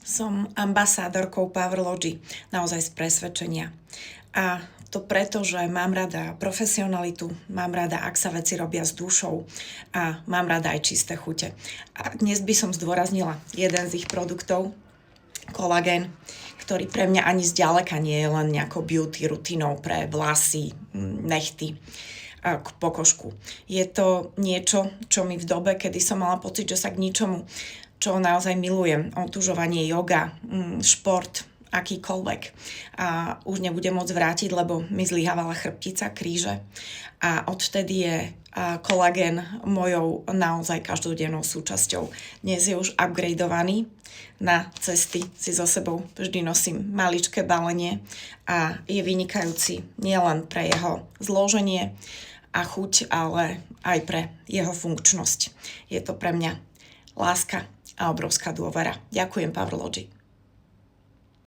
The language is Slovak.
Som ambasádorkou Powerlogy, naozaj z presvedčenia. A to preto, že mám rada profesionalitu, mám rada, ak sa veci robia s dušou a mám rada aj čisté chute. A dnes by som zdôraznila jeden z ich produktov, kolagén, ktorý pre mňa ani zďaleka nie je len nejakou beauty rutinou pre vlasy, nechty, pokožku. Je to niečo, čo mi v dobe, kedy som mala pocit, že sa k ničomu, čo naozaj milujem, otužovanie, yoga, šport, akýkoľvek. A už nebudem môcť vrátiť, lebo mi zlyhávala chrbtica, kríže. A odvtedy je kolagén mojou naozaj každodennou súčasťou. Dnes je už upgradeovaný. Na cesty si so sebou vždy nosím maličké balenie a je vynikajúci nielen pre jeho zloženie a chuť, ale aj pre jeho funkčnosť. Je to pre mňa láska a obrovská dôvera. Ďakujem, Powerlogy.